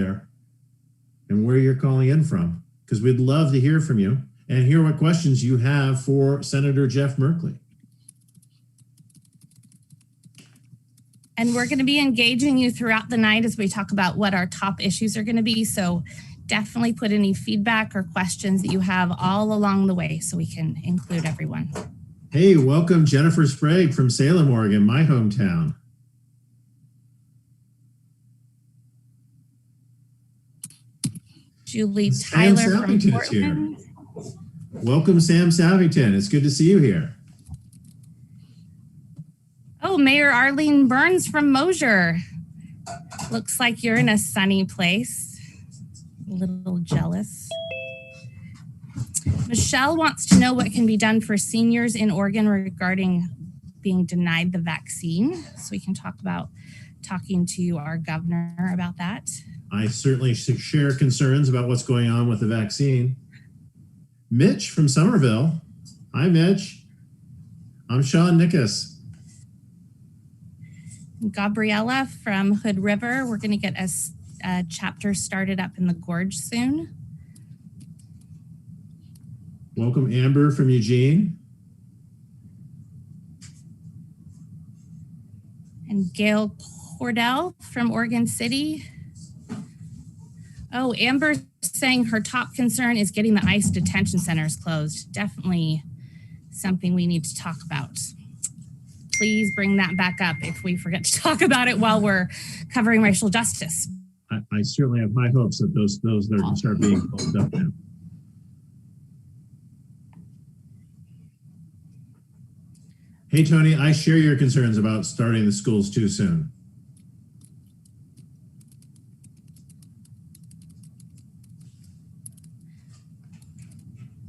there and where you're calling in from, because we'd love to hear from you and hear what questions you have for Senator Jeff Merkley. And we're going to be engaging you throughout the night as we talk about what our top issues are going to be. So definitely put any feedback or questions that you have all along the way so we can include everyone. Hey, welcome Jennifer Sprague from Salem, Oregon, my hometown. Julie Tyler from Portland. Welcome, Sam Savington. It's good to see you here. Oh, Mayor Arlene Burns from Mosier. Looks like you're in a sunny place. A little jealous. Michelle wants to know what can be done for seniors in Oregon regarding being denied the vaccine. So we can talk about talking to our governor about that. I certainly share concerns about what's going on with the vaccine. Mitch from Somerville. Hi, Mitch. I'm Sean Nickus. Gabriella from Hood River. We're going to get a chapter started up in the Gorge soon. Welcome, Amber from Eugene. And Gail Cordell from Oregon City. Oh, Amber's saying her top concern is getting the ICE detention centers closed. Definitely something we need to talk about. Please bring that back up if we forget to talk about it while we're covering racial justice. I certainly have high hopes that those are going to start being closed up now. Hey, Tony, I share your concerns about starting the schools too soon.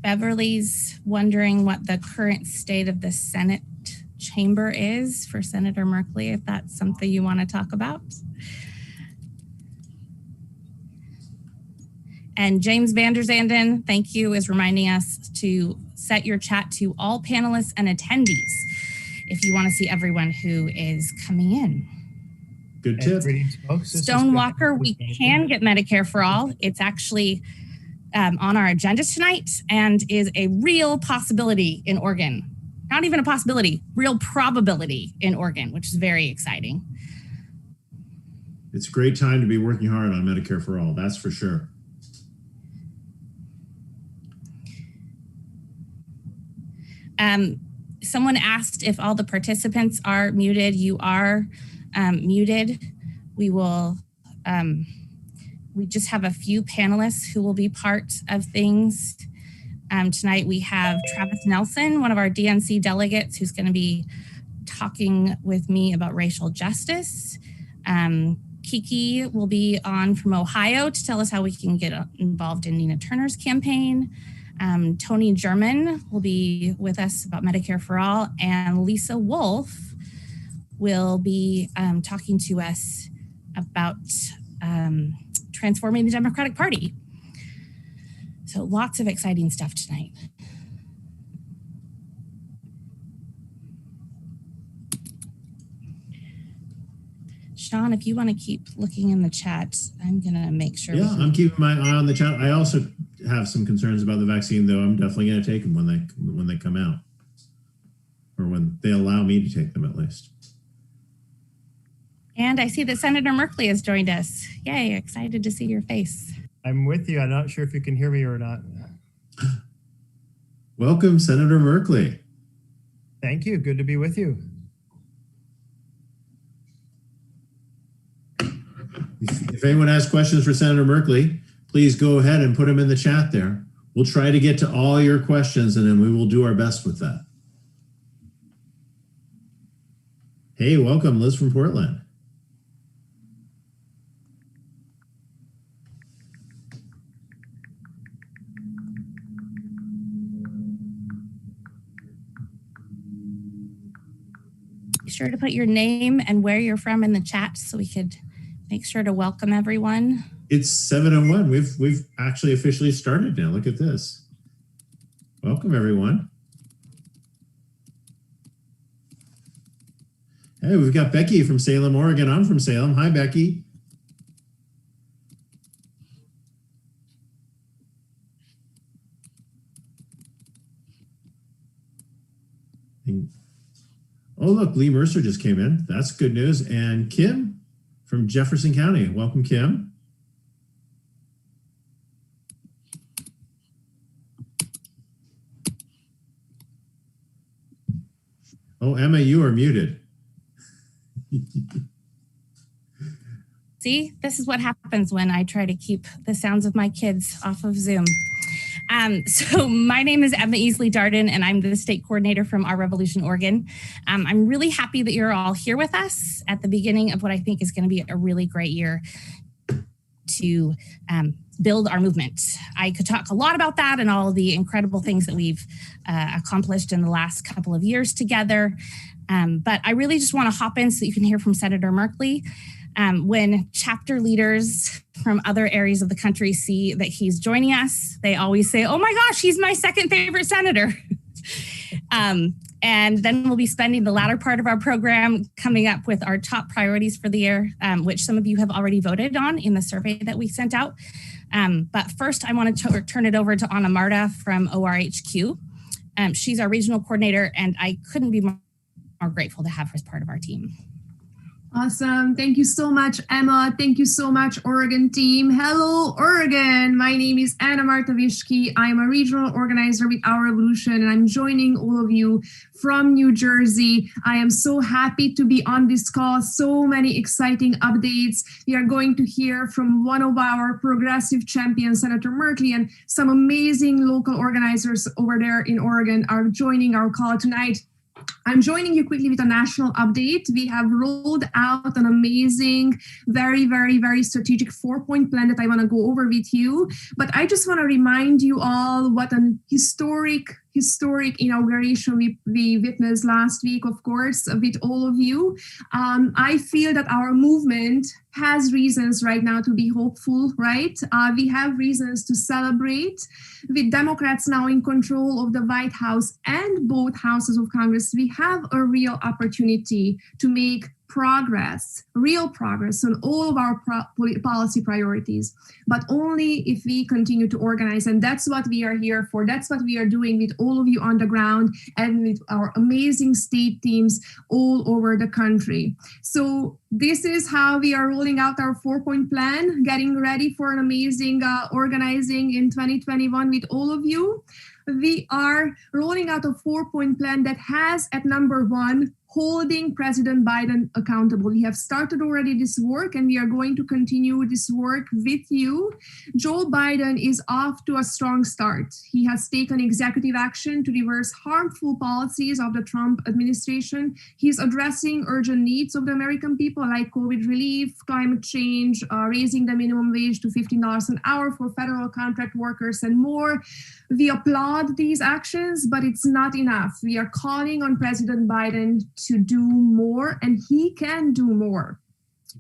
Beverly's wondering what the current state of the Senate chamber is for Senator Merkley, if that's something you want to talk about. And James Vanderzanden, thank you, is reminding us to set your chat to all panelists and attendees if you want to see everyone who is coming in. Good tip. Stonewalker, we can get Medicare for all. It's actually on our agenda tonight and is a real possibility in Oregon. Not even a possibility, real probability in Oregon, which is very exciting. It's a great time to be working hard on Medicare for all, that's for sure. Someone asked if all the participants are muted. You are muted. We will, we just have a few panelists who will be part of things. Tonight we have Travis Nelson, one of our DNC delegates, who's going to be talking with me about racial justice. Kiki will be on from Ohio to tell us how we can get involved in Nina Turner's campaign. Tony German will be with us about Medicare for All, and Lisa Wolf will be talking to us about transforming the Democratic Party. So lots of exciting stuff tonight. Sean, if you want to keep looking in the chat, I'm going to make sure. Yeah, I'm keeping my eye on the chat. I also have some concerns about the vaccine, though. I'm definitely going to take them when they come out, or when they allow me to take them, at least. And I see that Senator Merkley has joined us. Yay, excited to see your face. I'm with you. I'm not sure if you can hear me or not. Welcome, Senator Merkley. Thank you. Good to be with you. If anyone has questions for Senator Merkley, please go ahead and put them in the chat there. We'll try to get to all your questions, and then we will do our best with that. Hey, welcome, Liz from Portland. Be sure to put your name and where you're from in the chat so we could make sure to welcome everyone. It's 7:01. We've actually officially started now. Look at this. Welcome, everyone. Hey, we've got Becky from Salem, Oregon. I'm from Salem. Hi, Becky. Oh, look, Lee Mercer just came in. That's good news. And Kim from Jefferson County. Welcome, Kim. Oh, Emma, you are muted. See, this is what happens when I try to keep the sounds of my kids off of Zoom. So my name is Emma Easley Darden, and I'm the state coordinator from Our Revolution, Oregon. I'm really happy that you're all here with us at the beginning of what I think is going to be a really great year to build our movement. I could talk a lot about that and all the incredible things that we've accomplished in the last couple of years together. But I really just want to hop in so you can hear from Senator Merkley. When chapter leaders from other areas of the country see that he's joining us, they always say, "Oh my gosh, he's my second favorite senator." And then we'll be spending the latter part of our program coming up with our top priorities for the year, which some of you have already voted on in the survey that we sent out. But first, I want to turn it over to Anna Marta from ORHQ. She's our regional coordinator, and I couldn't be more grateful to have her as part of our team. Awesome. Thank you so much, Emma. Thank you so much, Oregon team. Hello, Oregon. My name is Anna Marta Vishki. I'm a regional organizer with Our Revolution, and I'm joining all of you from New Jersey. I am so happy to be on this call. So many exciting updates. We are going to hear from one of our progressive champions, Senator Merkley, and some amazing local organizers over there in Oregon are joining our call tonight. I'm joining you quickly with a national update. We have rolled out an amazing, very, very, very strategic 4-point plan that I want to go over with you. But I just want to remind you all what an historic inauguration we witnessed last week, of course, with all of you. I feel that our movement has reasons right now to be hopeful, right? We have reasons to celebrate. With Democrats now in control of the White House and both houses of Congress, we have a real opportunity to make real progress on all of our policy priorities, but only if we continue to organize. And that's what we are here for. That's what we are doing with all of you on the ground and with our amazing state teams all over the country. So this is how we are rolling out our 4-point plan, getting ready for an amazing organizing in 2021 with all of you. We are rolling out a 4-point plan that has at number 1, holding President Biden accountable. We have started already this work, and we are going to continue this work with you. Joe Biden is off to a strong start. He has taken executive action to reverse harmful policies of the Trump administration. He's addressing urgent needs of the American people like COVID relief, climate change, raising the minimum wage to $15 an hour for federal contract workers, and more. We applaud these actions, but it's not enough. We are calling on President Biden to do more, and he can do more.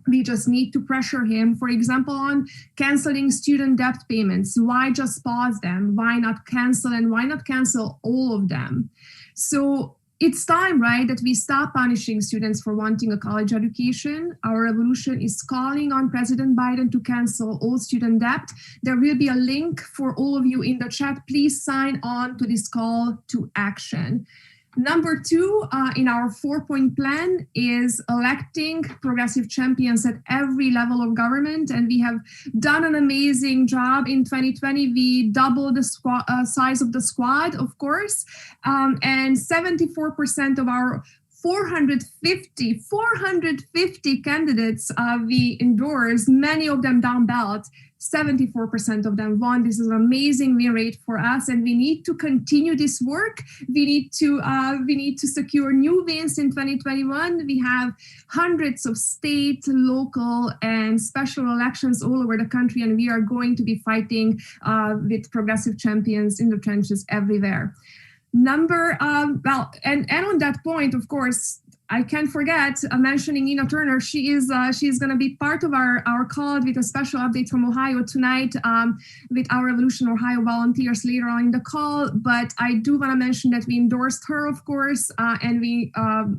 We just need to pressure him, for example, on canceling student debt payments. Why just pause them? Why not cancel, and why not cancel all of them? So it's time, right, that we stop punishing students for wanting a college education. Our revolution is calling on President Biden to cancel all student debt. There will be a link for all of you in the chat. Please sign on to this call to action. Number 2 in our 4-point plan is electing progressive champions at every level of government. And we have done an amazing job in 2020. We doubled the size of the squad, of course, and 74% of our 450 candidates we endorsed, many of them down ballot. 74% of them won. This is an amazing win rate for us, and we need to continue this work. We need to secure new wins in 2021. We have hundreds of state, local, and special elections all over the country, and we are going to be fighting with progressive champions in the trenches everywhere. And on that point, of course, I can't forget mentioning Nina Turner. She's going to be part of our call with a special update from Ohio tonight with our Revolution Ohio volunteers later on in the call. But I do want to mention that we endorsed her, of course, and we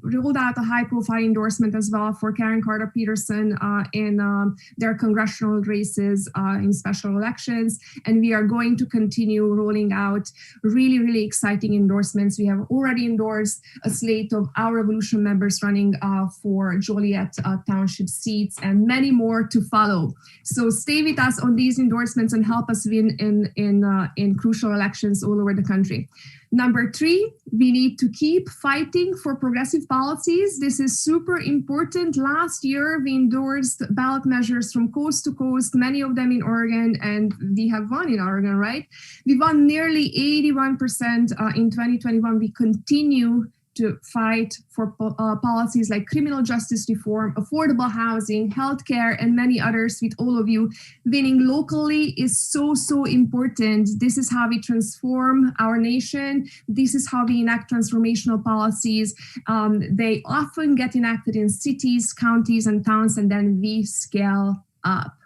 rolled out a high-profile endorsement as well for Karen Carter Peterson in their congressional races in special elections. And we are going to continue rolling out really, really exciting endorsements. We have already endorsed a slate of our Revolution members running for Joliet Township seats and many more to follow. So stay with us on these endorsements and help us win in crucial elections all over the country. Number 3, we need to keep fighting for progressive policies. This is super important. Last year, we endorsed ballot measures from coast to coast, many of them in Oregon, and we have won in Oregon, right? We won nearly 81% in 2021. We continue to fight for policies like criminal justice reform, affordable housing, healthcare, and many others with all of you. Winning locally is so, so important. This is how we transform our nation. This is how we enact transformational policies. They often get enacted in cities, counties, and towns, and then we scale up.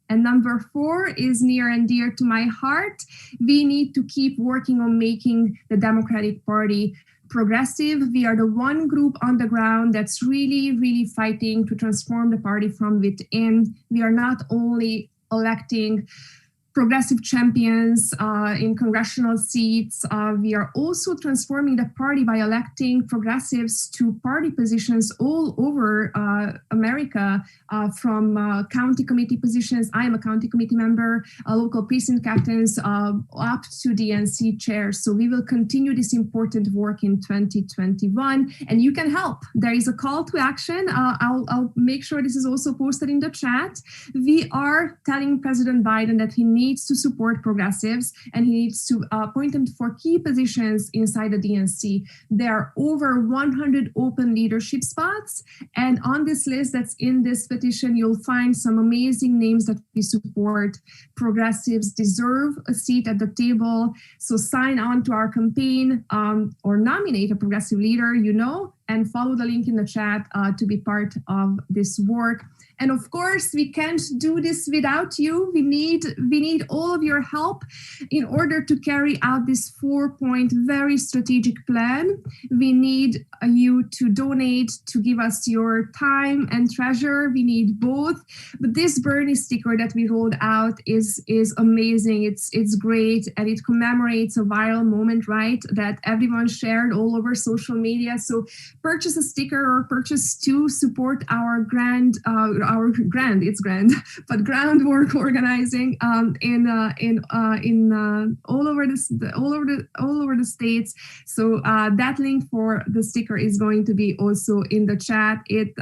And number 4 is near and dear to my heart. We need to keep working on making the Democratic Party progressive. We are the one group on the ground that's really, really fighting to transform the party from within. We are not only electing progressive champions in congressional seats. We are also transforming the party by electing progressives to party positions all over America, from county committee positions. I am a county committee member, local precinct captains, up to DNC chairs. So we will continue this important work in 2021, and you can help. There is a call to action. I'll make sure this is also posted in the chat. We are telling President Biden that he needs to support progressives and he needs to appoint them for key positions inside the DNC. There are over 100 open leadership spots, and on this list that's in this petition, you'll find some amazing names that we support. Progressives deserve a seat at the table, so sign on to our campaign or nominate a progressive leader you know, and follow the link in the chat to be part of this work. And of course, we can't do this without you. We need all of your help in order to carry out this 4-point very strategic plan. We need you to donate, to give us your time and treasure. We need both. But this Bernie sticker that we rolled out is amazing. It's great, and it commemorates a viral moment, right, that everyone shared all over social media. So purchase a sticker or purchase 2, support our groundwork organizing in all over the states. So that link for the sticker is going to be also in the chat. It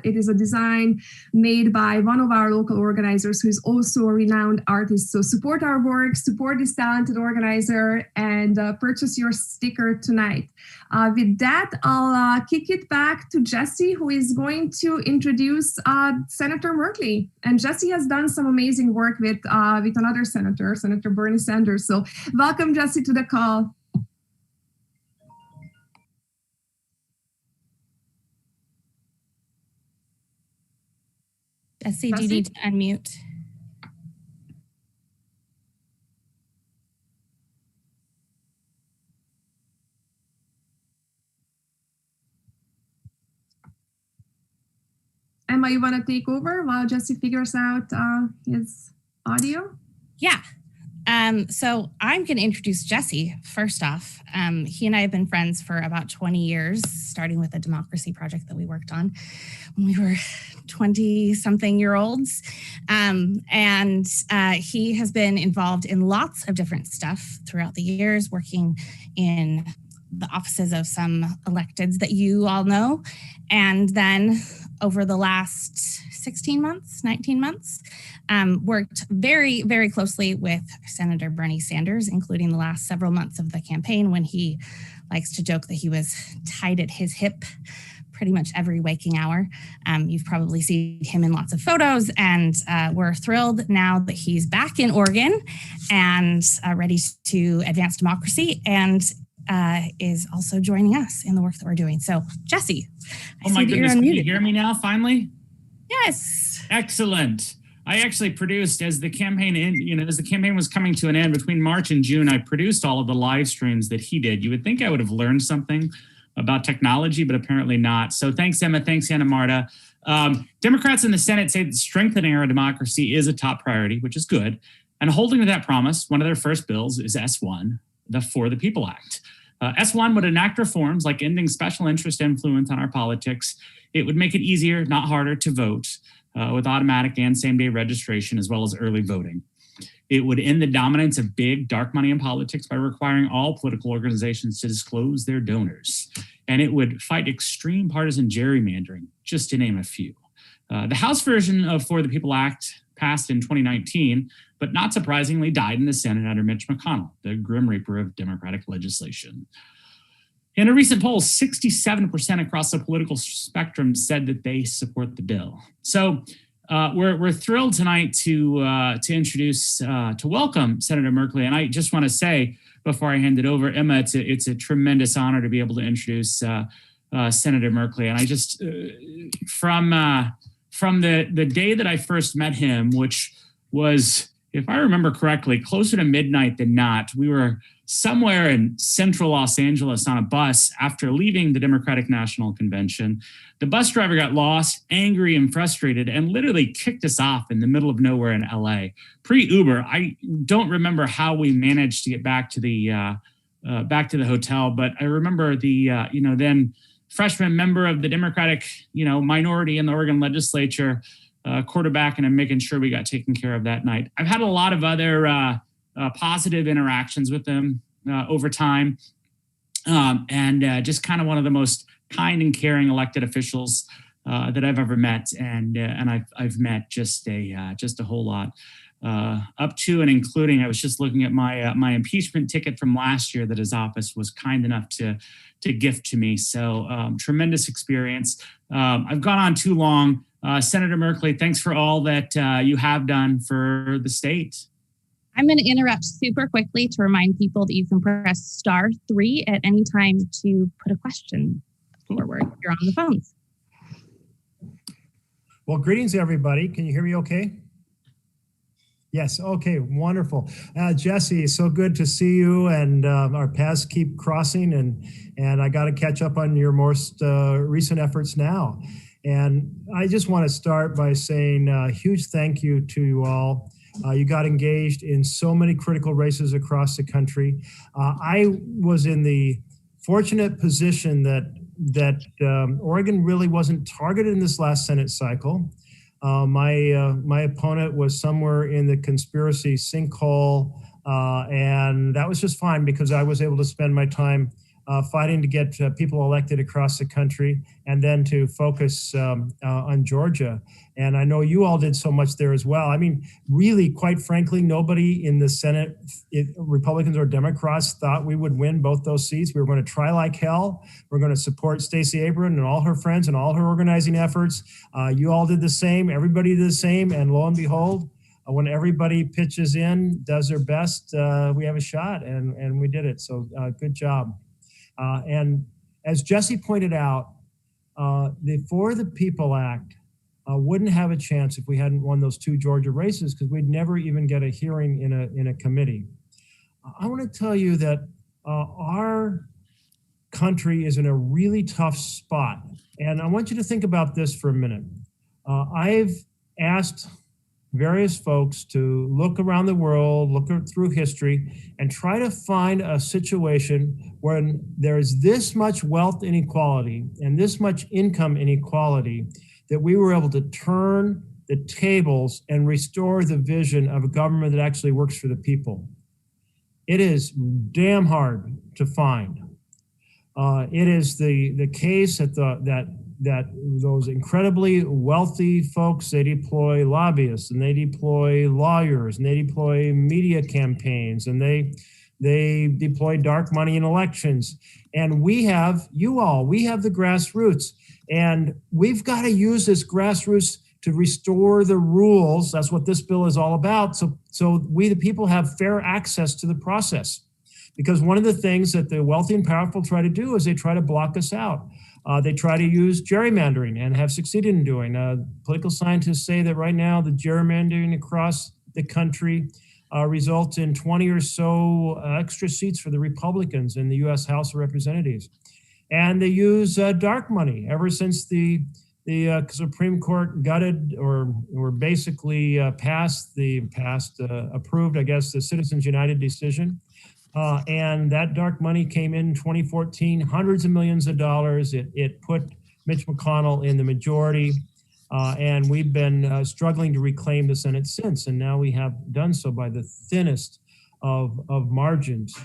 is a design made by one of our local organizers who is also a renowned artist. So support our work, support this talented organizer, and purchase your sticker tonight. With that, I'll kick it back to Jesse, who is going to introduce Senator Merkley. And Jesse has done some amazing work with another senator, Senator Bernie Sanders. So welcome, Jesse, to the call. Jesse, do you need to unmute? Emma, you want to take over while Jesse figures out his audio? Yeah. So I'm going to introduce Jesse first off. He and I have been friends for about 20 years, starting with a democracy project that we worked on when we were 20-something-year-olds. And he has been involved in lots of different stuff throughout the years, working in the offices of some electeds that you all know. And then over the last 19 months, worked very, very closely with Senator Bernie Sanders, including the last several months of the campaign, when he likes to joke that he was tied at his hip pretty much every waking hour. You've probably seen him in lots of photos, and we're thrilled now that he's back in Oregon and ready to advance democracy. And is also joining us in the work that we're doing. So, Jesse, Oh my goodness, can you hear me now, finally? Yes. Excellent. I actually produced, as the campaign as the campaign was coming to an end between March and June, I produced all of the live streams that he did. You would think I would have learned something about technology, but apparently not. So thanks, Emma. Thanks, Anna Marta. Democrats in the Senate say that strengthening our democracy is a top priority, which is good. And holding to that promise, one of their first bills is S1, the For the People Act. S1 would enact reforms like ending special interest influence on our politics. It would make it easier, not harder, to vote with automatic and same-day registration, as well as early voting. It would end the dominance of big, dark money in politics by requiring all political organizations to disclose their donors. And it would fight extreme partisan gerrymandering, just to name a few. The House version of For the People Act passed in 2019, but not surprisingly died in the Senate under Mitch McConnell, the Grim Reaper of Democratic legislation. In a recent poll, 67% across the political spectrum said that they support the bill. So we're thrilled tonight to introduce, to welcome Senator Merkley. And I just want to say, before I hand it over, Emma, it's a tremendous honor to be able to introduce Senator Merkley. And I just, from the day that I first met him, which was, if I remember correctly, closer to midnight than not, we were somewhere in central Los Angeles on a bus after leaving the Democratic National Convention. The bus driver got lost, angry and frustrated, and literally kicked us off in the middle of nowhere in LA. Pre-Uber, I don't remember how we managed to get back to the hotel, but I remember the then freshman member of the Democratic minority in the Oregon legislature, quarterbacking and making sure we got taken care of that night. I've had a lot of other positive interactions with them over time, and just kind of one of the most kind and caring elected officials that I've ever met, and I've met just a whole lot, up to and including. I was just looking at my impeachment ticket from last year that his office was kind enough to gift to me. So tremendous experience. I've gone on too long. Senator Merkley, thanks for all that you have done for the state. I'm going to interrupt super quickly to remind people that you can press *3 at any time to put a question forward. You're on the phones. Well, greetings, everybody. Can you hear me okay? Yes. Okay. Wonderful. Jesse, so good to see you, and our paths keep crossing, and I got to catch up on your most recent efforts now. And I just want to start by saying a huge thank you to you all. You got engaged in so many critical races across the country. I was in the fortunate position that Oregon really wasn't targeted in this last Senate cycle. My opponent was somewhere in the conspiracy sinkhole, and that was just fine because I was able to spend my time fighting to get people elected across the country, and then to focus on Georgia. And I know you all did so much there as well. I mean, really, quite frankly, nobody in the Senate, Republicans or Democrats, thought we would win both those seats. We were going to try like hell. We're going to support Stacey Abrams and all her friends and all her organizing efforts. You all did the same. Everybody did the same. And lo and behold, when everybody pitches in, does their best, we have a shot, and we did it. So good job. And as Jesse pointed out, the For the People Act wouldn't have a chance if we hadn't won those 2 Georgia races, because we'd never even get a hearing in a committee. I want to tell you that our country is in a really tough spot. And I want you to think about this for a minute. I've asked various folks to look around the world, look through history, and try to find a situation when there's this much wealth inequality and this much income inequality that we were able to turn the tables and restore the vision of a government that actually works for the people. It is damn hard to find. It is the case that those incredibly wealthy folks, they deploy lobbyists, and they deploy lawyers, and they deploy media campaigns, and they deploy dark money in elections. And we have the grassroots, and we've got to use this grassroots to restore the rules. That's what this bill is all about. So we, the people, have fair access to the process. Because one of the things that the wealthy and powerful try to do is they try to block us out. They try to use gerrymandering and have succeeded in doing. Political scientists say that right now the gerrymandering across the country results in 20 or so extra seats for the Republicans in the U.S. House of Representatives. And they use dark money ever since the Supreme Court gutted or basically approved, I guess, the Citizens United decision. And that dark money came in 2014, hundreds of millions of dollars. It put Mitch McConnell in the majority. And we've been struggling to reclaim the Senate since. And now we have done so by the thinnest of margins.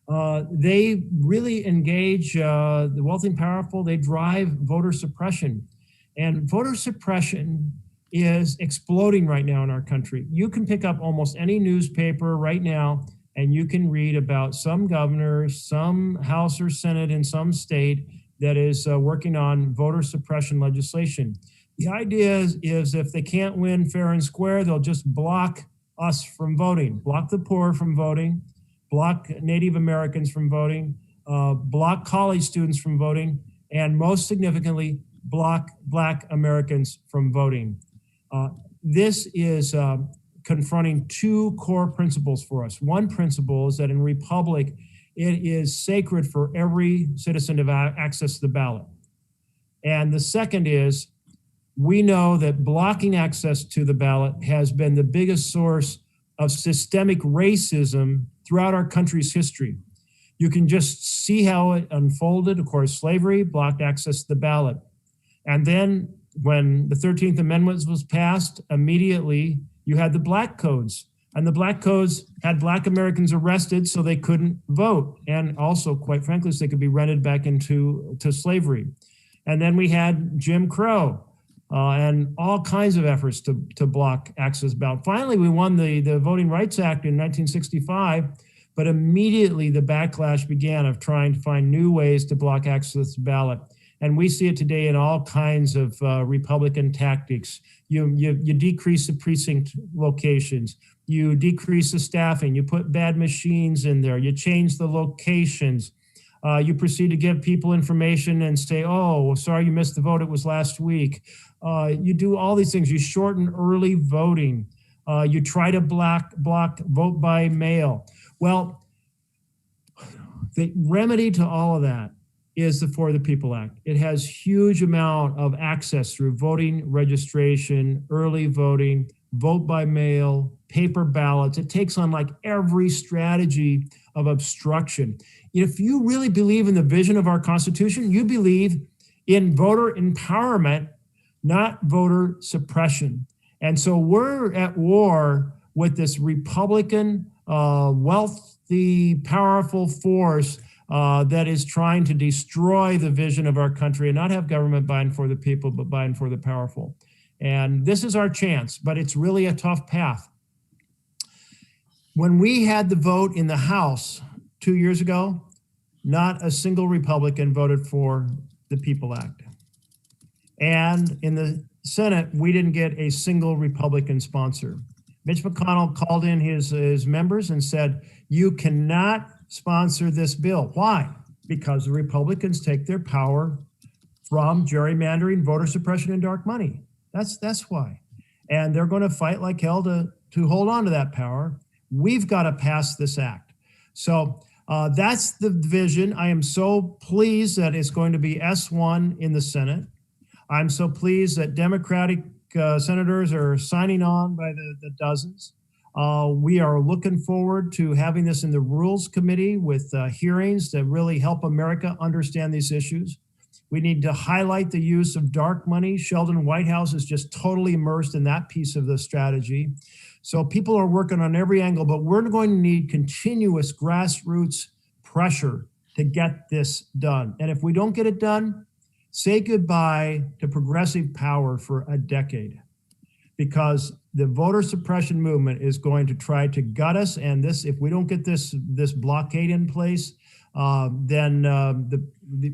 They really engage the wealthy and powerful. They drive voter suppression. And voter suppression is exploding right now in our country. You can pick up almost any newspaper right now, and you can read about some governor, some House or Senate in some state that is working on voter suppression legislation. The idea is if they can't win fair and square, they'll just block us from voting, block the poor from voting, block Native Americans from voting, block college students from voting, and most significantly, block Black Americans from voting. This is confronting two core principles for us. One principle is that in Republic, it is sacred for every citizen to have access to the ballot. And the second is, we know that blocking access to the ballot has been the biggest source of systemic racism throughout our country's history. You can just see how it unfolded. Of course, slavery blocked access to the ballot. And then when the 13th Amendment was passed, immediately you had the Black Codes. And the Black Codes had Black Americans arrested so they couldn't vote. And also, quite frankly, so they could be rented back into slavery. And then we had Jim Crow and all kinds of efforts to block access to the ballot. Finally, we won the Voting Rights Act in 1965, but immediately the backlash began of trying to find new ways to block access to the ballot. And we see it today in all kinds of Republican tactics. You decrease the precinct locations. You decrease the staffing. You put bad machines in there. You change the locations. You proceed to give people information and say, oh, sorry, you missed the vote. It was last week. You do all these things. You shorten early voting. You try to block vote by mail. Well, the remedy to all of that is the For the People Act. It has huge amount of access through voting registration, early voting, vote by mail, paper ballots. It takes on like every strategy of obstruction. If you really believe in the vision of our Constitution, you believe in voter empowerment, not voter suppression. And so we're at war with this Republican, wealthy, powerful force that is trying to destroy the vision of our country and not have government by and for the people, but by and for the powerful. And this is our chance, but it's really a tough path. When we had the vote in the House 2 years ago, not a single Republican voted for the People Act. And in the Senate, we didn't get a single Republican sponsor. Mitch McConnell called in his members and said, you cannot sponsor this bill. Why? Because the Republicans take their power from gerrymandering, voter suppression, and dark money. That's why. And they're going to fight like hell to hold on to that power. We've got to pass this act. So that's the vision. I am so pleased that it's going to be S1 in the Senate. I'm so pleased that Democratic senators are signing on by the dozens. We are looking forward to having this in the Rules Committee with hearings that really help America understand these issues. We need to highlight the use of dark money. Sheldon Whitehouse is just totally immersed in that piece of the strategy. So people are working on every angle, but we're going to need continuous grassroots pressure to get this done. And if we don't get it done, say goodbye to progressive power for a decade, because the voter suppression movement is going to try to gut us. And this, if we don't get this blockade in place, then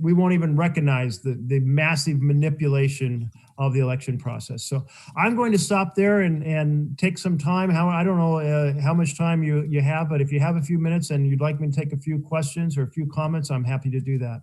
we won't even recognize the massive manipulation of the election process. So I'm going to stop there and take some time. I don't know how much time you have, but if you have a few minutes and you'd like me to take a few questions or a few comments, I'm happy to do that.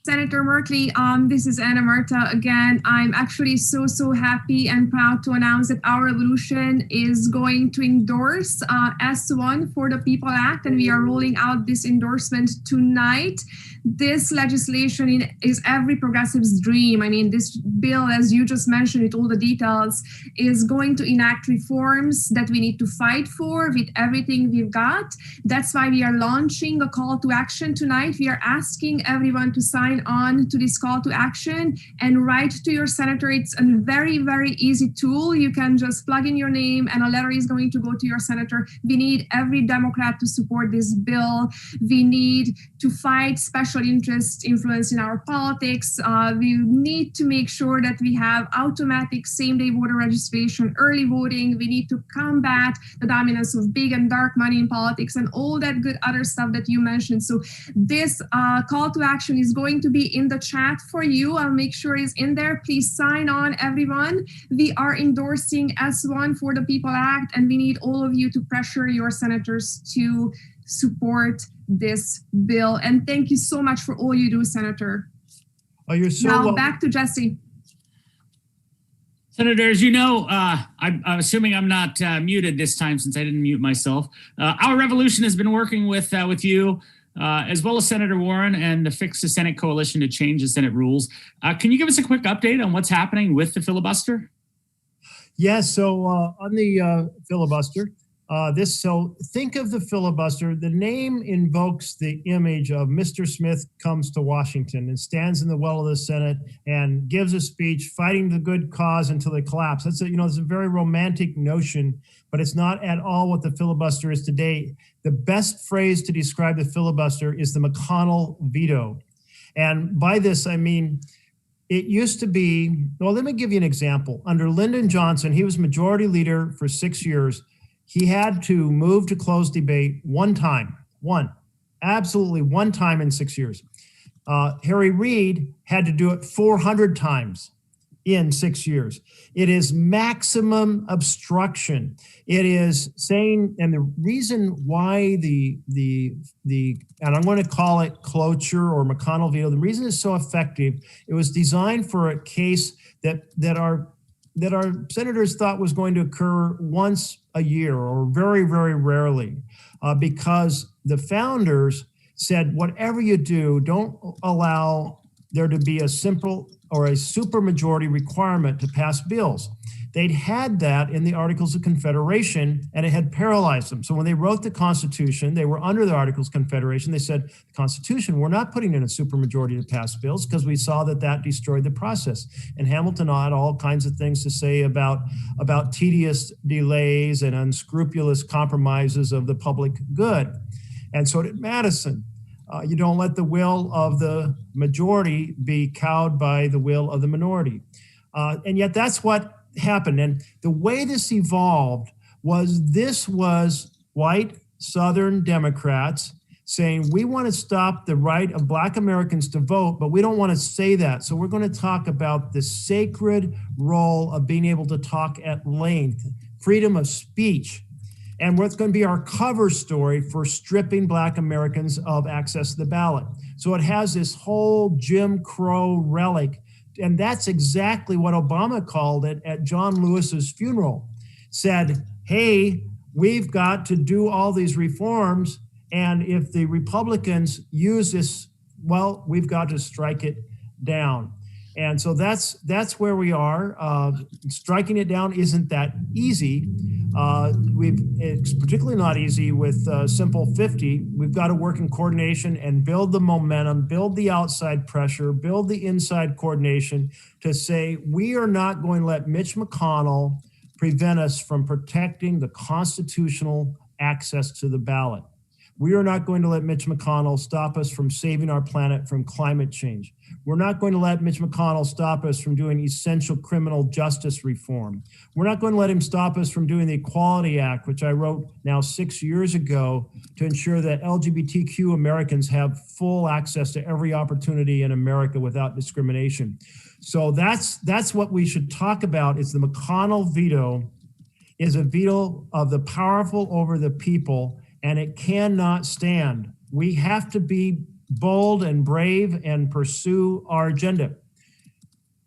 Senator Merkley, this is Anna Marta again. I'm actually so happy and proud to announce that our revolution is going to endorse S1 for the People Act, and we are rolling out this endorsement tonight. This legislation is every progressive's dream. I mean, this bill, as you just mentioned with all the details, is going to enact reforms that we need to fight for with everything we've got. That's why we are launching a call to action tonight. We are asking everyone to sign on to this call to action and write to your senator. It's a very easy tool. You can just plug in your name and a letter is going to go to your senator. We need every Democrat to support this bill. We need to fight special interest influence in our politics. We need to make sure that we have automatic same-day voter registration, early voting. We need to combat the dominance of big and dark money in politics and all that good other stuff that you mentioned. So this call to action is going to be in the chat for you. I'll make sure it's in there. Please sign on, everyone. We are endorsing S1 for the People Act, and we need all of you to pressure your senators to support this bill. And thank you so much for all you do, Senator. Oh, you're so now welcome. Back to Jesse. Senator, as you know, I'm assuming I'm not muted this time since I didn't mute myself. Our revolution has been working with you, as well as Senator Warren and the Fix the Senate Coalition to change the Senate rules. Can you give us a quick update on what's happening with the filibuster? Yes, so on the filibuster, so think of the filibuster. The name invokes the image of Mr. Smith comes to Washington and stands in the well of the Senate and gives a speech fighting the good cause until they collapse. That's it's a very romantic notion, but it's not at all what the filibuster is today. The best phrase to describe the filibuster is the McConnell veto. And by this, I mean, it used to be, well, let me give you an example. Under Lyndon Johnson, he was majority leader for 6 years. He had to move to close debate absolutely one time in 6 years. Harry Reid had to do it 400 times in 6 years. It is maximum obstruction. It is saying, and the reason why and I'm going to call it cloture or McConnell veto, the reason it's so effective, it was designed for a case that our senators thought was going to occur once a year or very rarely, because the founders said, whatever you do, don't allow there to be a simple or a supermajority requirement to pass bills. They'd had that in the Articles of Confederation, and it had paralyzed them. So when they wrote the Constitution, they were under the Articles of Confederation. They said, the Constitution, we're not putting in a supermajority to pass bills because we saw that destroyed the process. And Hamilton had all kinds of things to say about tedious delays and unscrupulous compromises of the public good. And so did Madison. You don't let the will of the majority be cowed by the will of the minority. And yet that's what happened. And the way this evolved was white Southern Democrats saying, we want to stop the right of Black Americans to vote, but we don't want to say that. So we're going to talk about the sacred role of being able to talk at length, freedom of speech. And what's going to be our cover story for stripping Black Americans of access to the ballot. So it has this whole Jim Crow relic. And that's exactly what Obama called it at John Lewis's funeral. Said, hey, we've got to do all these reforms. And if the Republicans use this, well, we've got to strike it down. And so that's where we are. Striking it down isn't that easy. It's particularly not easy with Simple 50. We've got to work in coordination and build the momentum, build the outside pressure, build the inside coordination to say we are not going to let Mitch McConnell prevent us from protecting the constitutional access to the ballot. We are not going to let Mitch McConnell stop us from saving our planet from climate change. We're not going to let Mitch McConnell stop us from doing essential criminal justice reform. We're not going to let him stop us from doing the Equality Act, which I wrote now 6 years ago to ensure that LGBTQ Americans have full access to every opportunity in America without discrimination. So that's what we should talk about. Is the McConnell veto is a veto of the powerful over the people, and it cannot stand. We have to be bold and brave and pursue our agenda.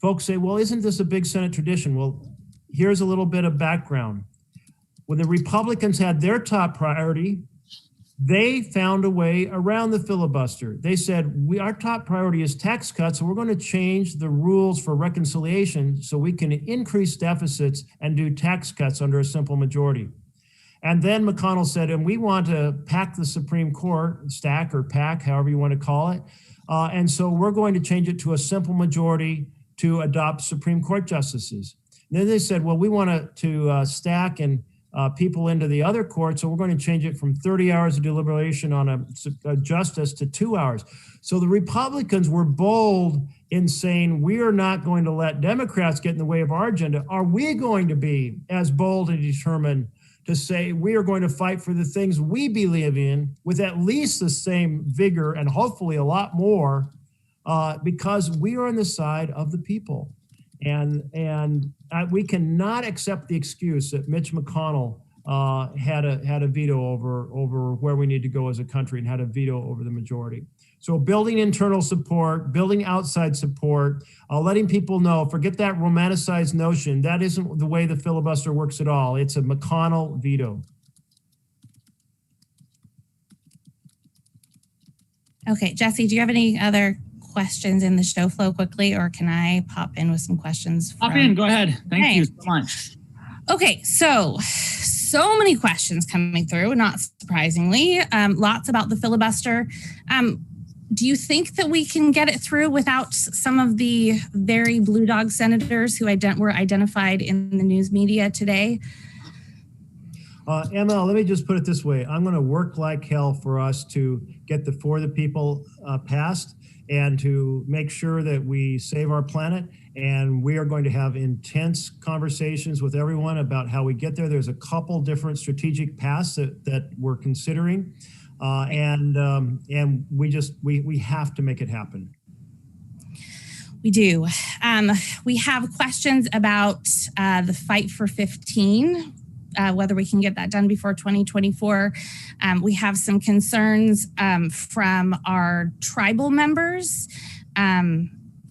Folks say, well, isn't this a big Senate tradition? Well, here's a little bit of background. When the Republicans had their top priority, they found a way around the filibuster. They said, our top priority is tax cuts, and we're going to change the rules for reconciliation so we can increase deficits and do tax cuts under a simple majority. And then McConnell said, and we want to pack the Supreme Court, stack or pack, however you want to call it. And so we're going to change it to a simple majority to adopt Supreme Court justices. And then they said, well, we want to stack and people into the other court, so we're going to change it from 30 hours of deliberation on a justice to 2 hours. So the Republicans were bold in saying, we are not going to let Democrats get in the way of our agenda. Are we going to be as bold and determined to say we are going to fight for the things we believe in with at least the same vigor and hopefully a lot more, because we are on the side of the people. And we cannot accept the excuse that Mitch McConnell had a veto over where we need to go as a country and had a veto over the majority. So building internal support, building outside support, letting people know, forget that romanticized notion. That isn't the way the filibuster works at all. It's a McConnell veto. Okay, Jesse, do you have any other questions in the show flow quickly, or can I pop in with some questions? Pop in, go ahead. Thank you so much. Okay, so many questions coming through, not surprisingly, lots about the filibuster. Do you think that we can get it through without some of the very blue dog senators who were identified in the news media today? Emma, let me just put it this way. I'm going to work like hell for us to get the For the People passed and to make sure that we save our planet. And we are going to have intense conversations with everyone about how we get there. There's a couple different strategic paths that we're considering. And we have to make it happen. We do. We have questions about the Fight for 15, whether we can get that done before 2024. We have some concerns from our tribal members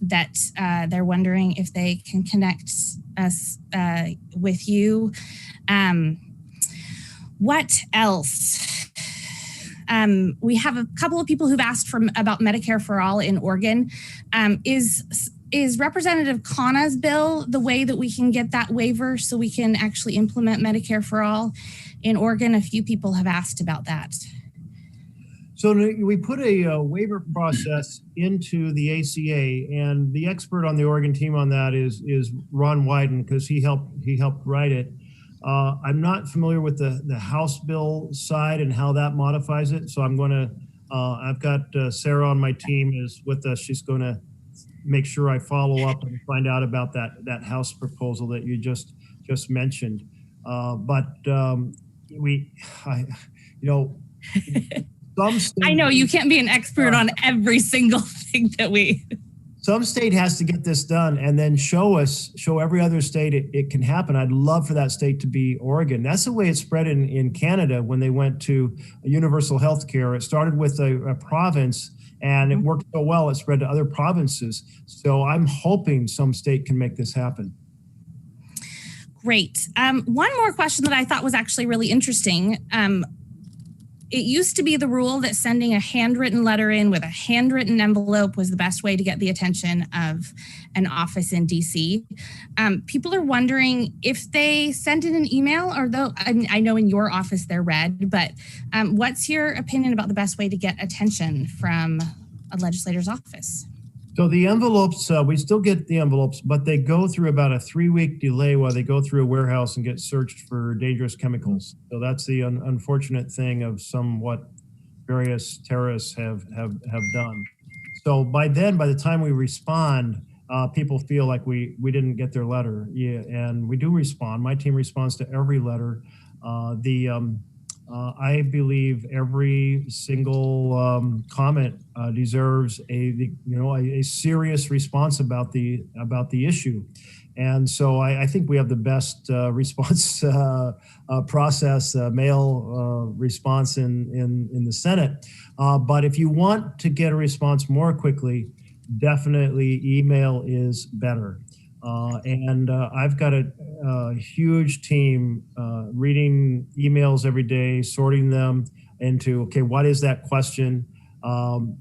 that they're wondering if they can connect us with you. What else? We have a couple of people who've asked about Medicare for All in Oregon. Is Representative Khanna's bill the way that we can get that waiver so we can actually implement Medicare for All in Oregon? A few people have asked about that. So we put a waiver process into the ACA, and the expert on the Oregon team on that is Ron Wyden, because he helped write it. I'm not familiar with the House bill side and how that modifies it. So I'm going to, I've got Sarah on my team is with us. She's going to make sure I follow up and find out about that House proposal that you just mentioned. Some state, I know you can't be an expert on every single thing that we. Some state has to get this done and then show every other state it can happen. I'd love for that state to be Oregon. That's the way it spread in Canada when they went to universal health care. It started with a province and it worked so well, it spread to other provinces. So I'm hoping some state can make this happen. Great. One more question that I thought was actually really interesting. It used to be the rule that sending a handwritten letter in with a handwritten envelope was the best way to get the attention of an office in DC. People are wondering if they send in an email, or though I know in your office they're read, but what's your opinion about the best way to get attention from a legislator's office? So the envelopes, we still get the envelopes, but they go through about a 3-week delay while they go through a warehouse and get searched for dangerous chemicals. So that's the unfortunate thing of somewhat various terrorists have done. So by the time we respond, people feel like we didn't get their letter. Yeah, and we do respond. My team responds to every letter. I believe every single comment deserves a serious response about the issue. And so I think we have the best response process, mail response in the Senate. But if you want to get a response more quickly, definitely email is better. And I've got a huge team reading emails every day, sorting them into, okay, what is that question?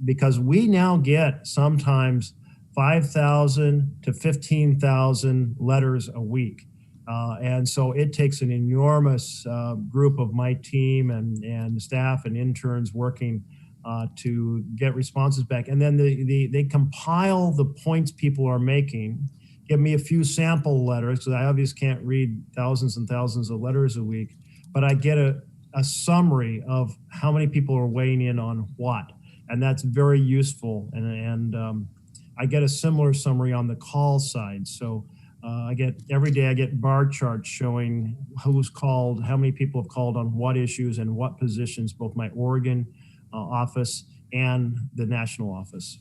Because we now get sometimes 5,000 to 15,000 letters a week. And so it takes an enormous group of my team and staff and interns working to get responses back. And then they compile the points people are making, give me a few sample letters, because I obviously can't read thousands and thousands of letters a week, but I get a summary of how many people are weighing in on what. And that's very useful. And I get a similar summary on the call side. So every day I get bar charts showing who's called, how many people have called on what issues and what positions, both my Oregon office and the national office.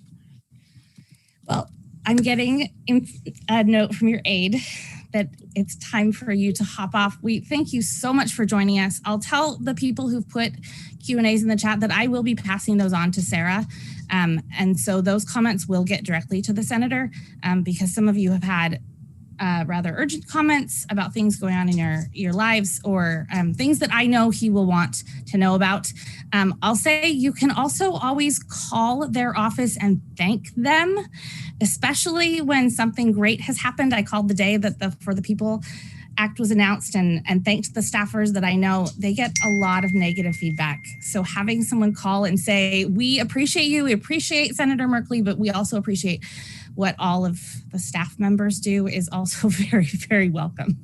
Well, I'm getting a note from your aide that it's time for you to hop off. We thank you so much for joining us. I'll tell the people who've put Q&As in the chat that I will be passing those on to Sarah. And so those comments will get directly to the senator because some of you have had rather urgent comments about things going on in your lives or things that I know he will want to know about. I'll say you can also always call their office and thank them, especially when something great has happened. I called the day that the For the People Act was announced and thanked the staffers that I know. They get a lot of negative feedback. So having someone call and say, we appreciate you, we appreciate Senator Merkley, but we also appreciate what all of the staff members do is also very, very welcome.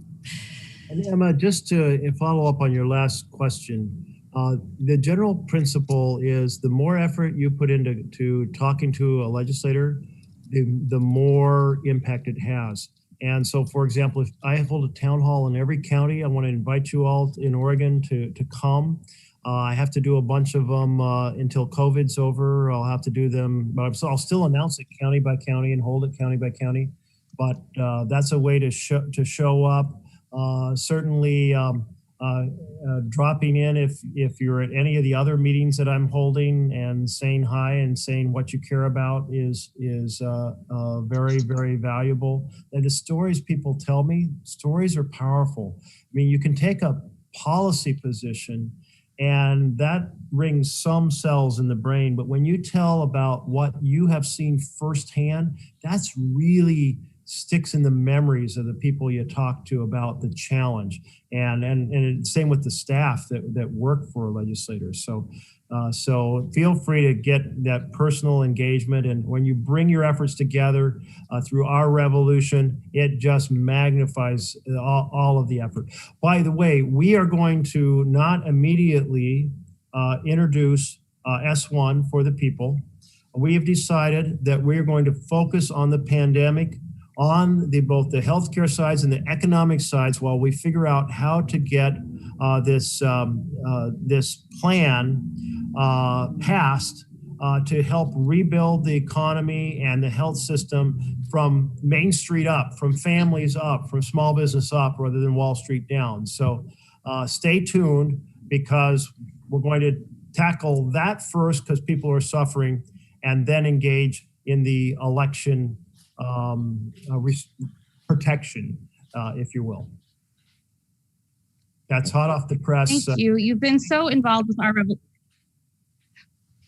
And Emma, just to follow up on your last question, the general principle is the more effort you put into talking to a legislator, the more impact it has. And so, for example, if I hold a town hall in every county, I want to invite you all in Oregon to come. I have to do a bunch of them until COVID's over. I'll have to do them, but I'll still announce it county by county and hold it county by county. But that's a way to show up. Certainly dropping in if you're at any of the other meetings that I'm holding and saying hi and saying what you care about is very, very valuable. And the stories people tell me, stories are powerful. I mean, you can take a policy position and that rings some cells in the brain. But when you tell about what you have seen firsthand, that's really sticks in the memories of the people you talk to about the challenge. And same with the staff that work for legislators. So feel free to get that personal engagement. And when you bring your efforts together through our revolution, it just magnifies all of the effort. By the way, we are going to not immediately introduce S1 for the people. We have decided that we're going to focus on the pandemic, on both the healthcare sides and the economic sides, while we figure out how to get this plan passed to help rebuild the economy and the health system from Main Street up, from families up, from small business up, rather than Wall Street down. So stay tuned, because we're going to tackle that first because people are suffering, and then engage in the election protection, if you will. That's hot off the press. Thank you. You've been so involved with our revolution.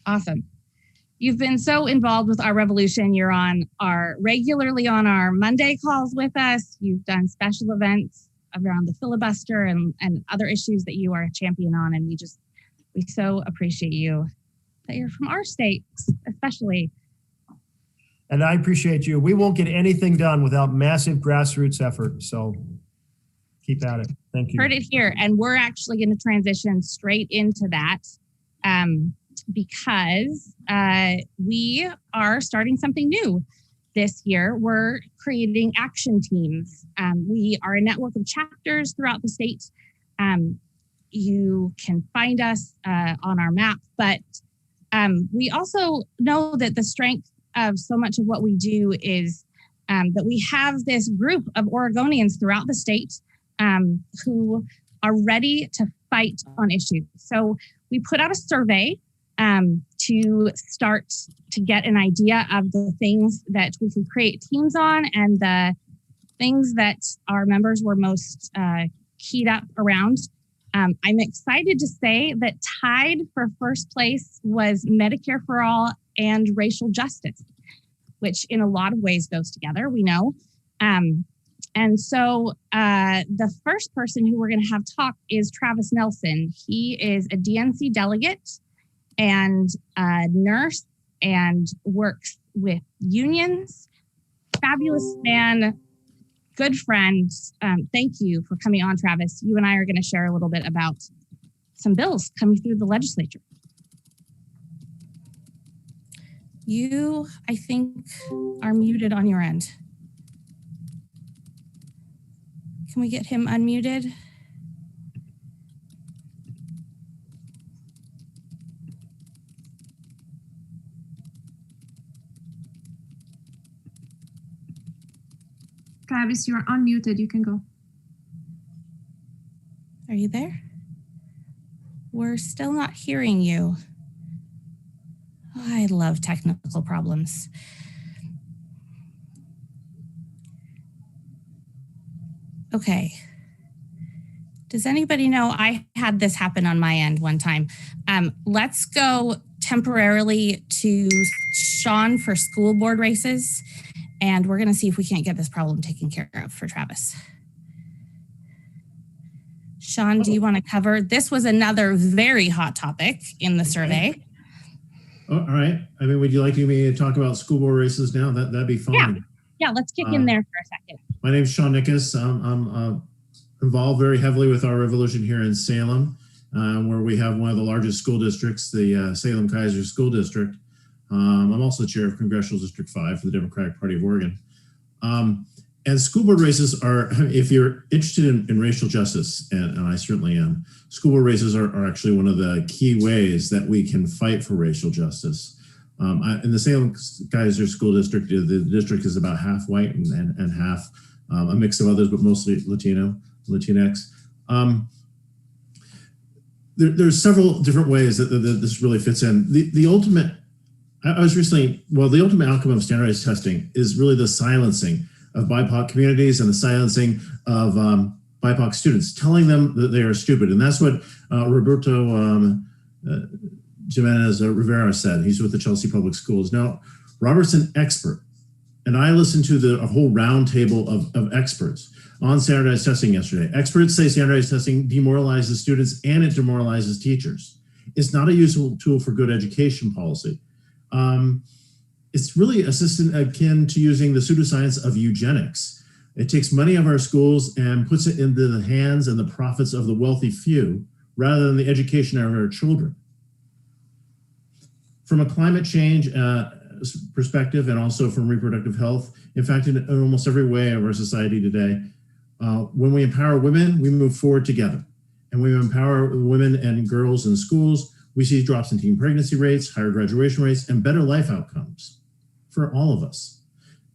Awesome. You've been so involved with our revolution. You're regularly on our Monday calls with us. You've done special events around the filibuster and other issues that you are a champion on. And we so appreciate you, that you're from our state, especially. And I appreciate you. We won't get anything done without massive grassroots effort. So keep at it. Thank you. Heard it here. And we're actually going to transition straight into that. because we are starting something new this year. We're creating action teams. We are a network of chapters throughout the state. You can find us on our map, but we also know that the strength of so much of what we do is that we have this group of Oregonians throughout the state who are ready to fight on issues. So we put out a survey to start to get an idea of the things that we can create teams on and the things that our members were most keyed up around. I'm excited to say that tied for first place was Medicare for All and racial justice, which in a lot of ways goes together, we know. And so the first person who we're going to have talk is Travis Nelson. He is a DNC delegate and a nurse and works with unions. Fabulous man, good friend. Thank you for coming on, Travis. You and I are going to share a little bit about some bills coming through the legislature. You, I think, are muted on your end. Can we get him unmuted? Travis, you're unmuted. You can go. Are you there? We're still not hearing you. Oh, I love technical problems. Okay. Does anybody know? I had this happen on my end one time. Let's go temporarily to Sean for school board races, and we're going to see if we can't get this problem taken care of for Travis. Sean, do you want to cover? This was another very hot topic in the survey. Oh, all right. I mean, would you like me to talk about school board races now? That'd be fine. Yeah, let's kick in there for a second. My name is Sean Nickus. I'm involved very heavily with our revolution here in Salem, where we have one of the largest school districts, the Salem-Keizer School District. I'm also the chair of Congressional District 5 for the Democratic Party of Oregon. And school board races are, if you're interested in racial justice, and I certainly am, school board races are actually one of the key ways that we can fight for racial justice. In the Salem-Keizer School District, the district is about half white and half a mix of others, but mostly Latinx. There's several different ways that this really fits in. The ultimate outcome of standardized testing is really the silencing of BIPOC communities and the silencing of BIPOC students, telling them that they are stupid. And that's what Roberto Jimenez Rivera said. He's with the Chelsea Public Schools. Now, Robert's an expert, and I listened to a whole roundtable of experts on standardized testing yesterday. Experts say standardized testing demoralizes students and it demoralizes teachers. It's not a useful tool for good education policy. It's really akin to using the pseudoscience of eugenics. It takes money out of our schools and puts it into the hands and the profits of the wealthy few rather than the education of our children. From a climate change perspective and also from reproductive health, in fact, in almost every way of our society today, when we empower women, we move forward together. And when we empower women and girls in schools, we see drops in teen pregnancy rates, higher graduation rates, and better life outcomes for all of us.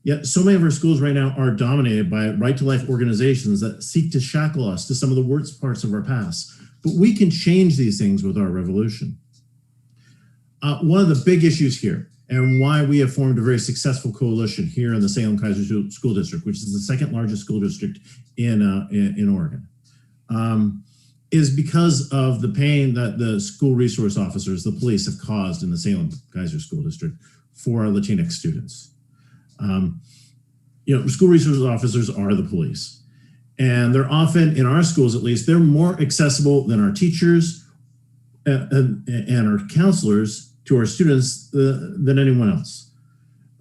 Yet so many of our schools right now are dominated by right-to-life organizations that seek to shackle us to some of the worst parts of our past. But we can change these things with our revolution. One of the big issues here, and why we have formed a very successful coalition here in the Salem-Keizer School District, which is the second largest school district in Oregon, is because of the pain that the school resource officers, the police, have caused in the Salem-Keizer School District for our Latinx students. School resource officers are the police. And they're often, in our schools at least, they're more accessible than our teachers and our counselors to our students than anyone else.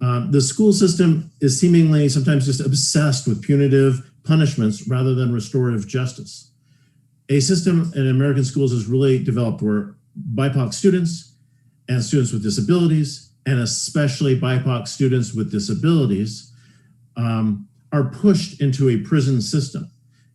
The school system is seemingly sometimes just obsessed with punitive punishments rather than restorative justice. A system in American schools is really developed where BIPOC students and students with disabilities, and especially BIPOC students with disabilities, are pushed into a prison system.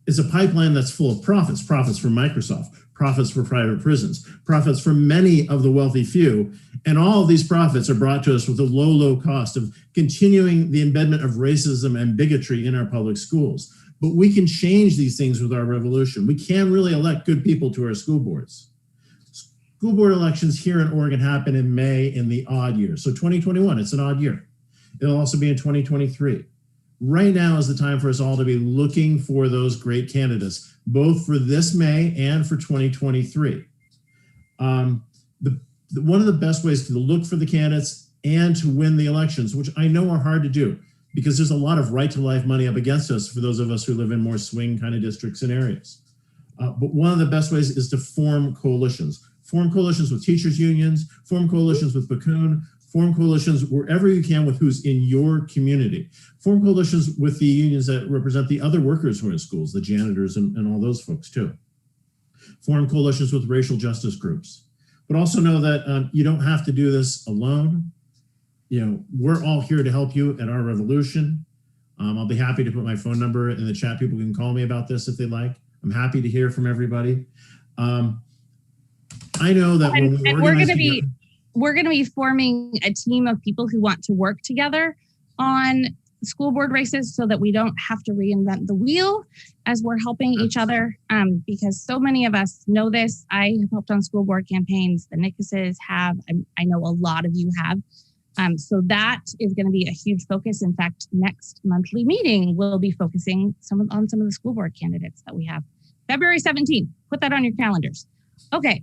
It's a pipeline that's full of profits from Microsoft, profits for private prisons, profits for many of the wealthy few. And all of these profits are brought to us with a low, low cost of continuing the embedment of racism and bigotry in our public schools. But we can change these things with our revolution. We can really elect good people to our school boards. School board elections here in Oregon happen in May in the odd year. So 2021, it's an odd year. It'll also be in 2023. Right now is the time for us all to be looking for those great candidates, both for this May and for 2023. One of the best ways to look for the candidates and to win the elections, which I know are hard to do because there's a lot of right to life money up against us for those of us who live in more swing kind of districts and areas. But one of the best ways is to form coalitions. Form coalitions with teachers unions, form coalitions with Bakun, form coalitions wherever you can with who's in your community. Form coalitions with the unions that represent the other workers who are in schools, the janitors and all those folks too. Form coalitions with racial justice groups. But also know that you don't have to do this alone. You know, we're all here to help you at our revolution. I'll be happy to put my phone number in the chat. People can call me about this if they like. I'm happy to hear from everybody. I know that when we're going to be forming a team of people who want to work together on school board races so that we don't have to reinvent the wheel as we're helping each other. Because so many of us know this. I have helped on school board campaigns. The Nickuses have. I know a lot of you have. So that is going to be a huge focus. In fact, next monthly meeting will be focusing on some of the school board candidates that we have. February 17th. Put that on your calendars. Okay.